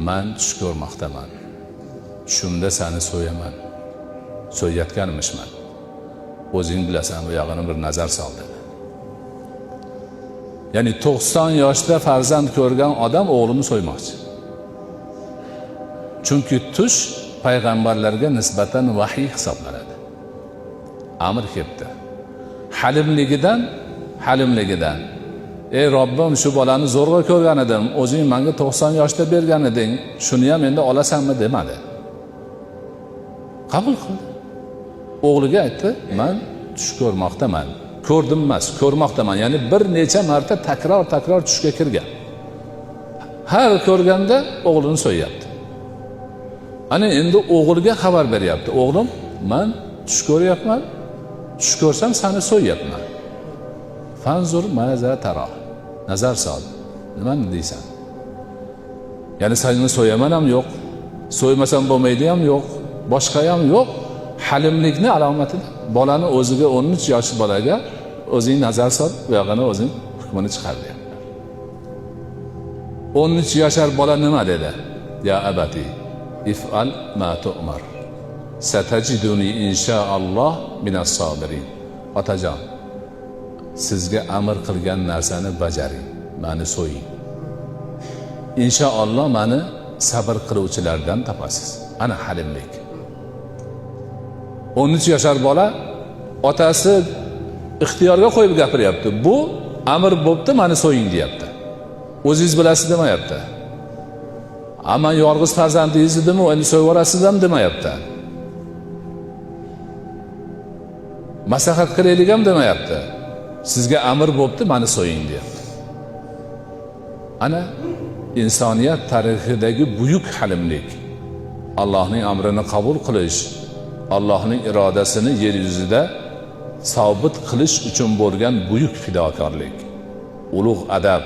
men tush ko'rmoqdaman. Tushimda seni so'yaman. So'yayotganmishman. O'zing bilasan, bu yog'ini bir nazar sol dedi. Ya'ni 90 yoshda farzand ko'rgan odam o'g'lini so'ymoqchi. Chunki tush payg'ambarlarga nisbatan vahiy hisoblanadi. Amr kelibdi. Halimligidan ey Robbim, shu bolani zo'rg'a ko'rgan edim, o'zing menga 90 yoshda bergan eding, shuni ham endi olasanmi demadi. Qabul qildi. O'g'liga aytdi, men tush ko'rmoqdaman. Ko'rdim emas, ko'rmoqdaman. Ya'ni bir necha marta takror tushga kirgan. Har ko'rganda o'g'lini so'yyapti. Ana endi o'g'liga xabar beryapti. O'g'lim, men tush ko'ryapman. Tush ko'rsam seni so'yyapman. Fanzur maza tara. Nazar sol. Nimani deysan? Ya'ni seni so'yaman ham yo'q, so'ymasam bo'lmaydi ham yo'q, boshqa ham yo'q. Halimlikni alomatida bolani o'ziga 13 yoshli bolaga o'zing nazar sol, bu yog'ini o'zing hukmini chiqar deyapti. 13 yoshar bola nima dedi? Ya abati, if'al ma tu'mar. Satajiduni inshaalloh minas sabirin. Otajon, sizga amr qilgan narsani bajaring, meni so'ying. Inshaalloh meni sabr qiluvchilardan topasiz. Ana halimlik. 13 yoshar bola otasi ixtiyorga qo'yib gapiryapti. Bu amr bo'pti, meni so'ying deyapti. O'zingiz bilasiz demayapti. Ama yolg'iz farzandingiz edimi, endi so'yib yuborasiz ham demayapti. Maslahat qilaylik ham demayapti. Sizga amr bo'pti, meni so'ying deyapti. Ana insoniyat tarixidagi buyuk halimlik. Allohning amrini qabul qilish, Allohning irodasini yer yuzida sobit qilish uchun bo'lgan buyuk fidokorlik. Ulug' adab,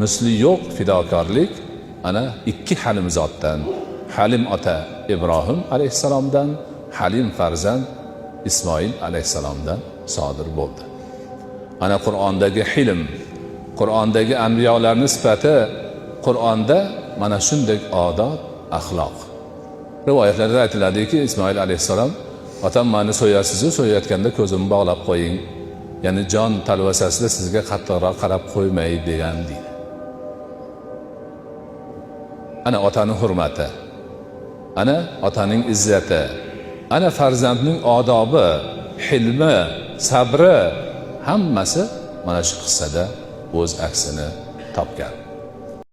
misli yo'q fidokorlik ana ikki halim zotdan, Halim ota Ibrohim alayhissalomdan, Halim farzand Ismoil alayhissalomdan sodir bo'ldi. Ana Qur'ondagi hilm, Qur'ondagi anbiyolarning sifati, Qur'onda mana shunday odob, axloq. Rivoyatlarda aytiladiki, Ismoil alayhissalom, otam meni so'yasiz-ku, so'yayotganda ko'zimni bog'lab qo'ying. Ya'ni jon talvasasida sizga qattiqroq qarab qo'ymay degan deydi. Ana otaning hurmati, ana otaning izzati, ana farzandning odobi, hilmi, sabri hammasi mana shu qissada o'z aksini topgan.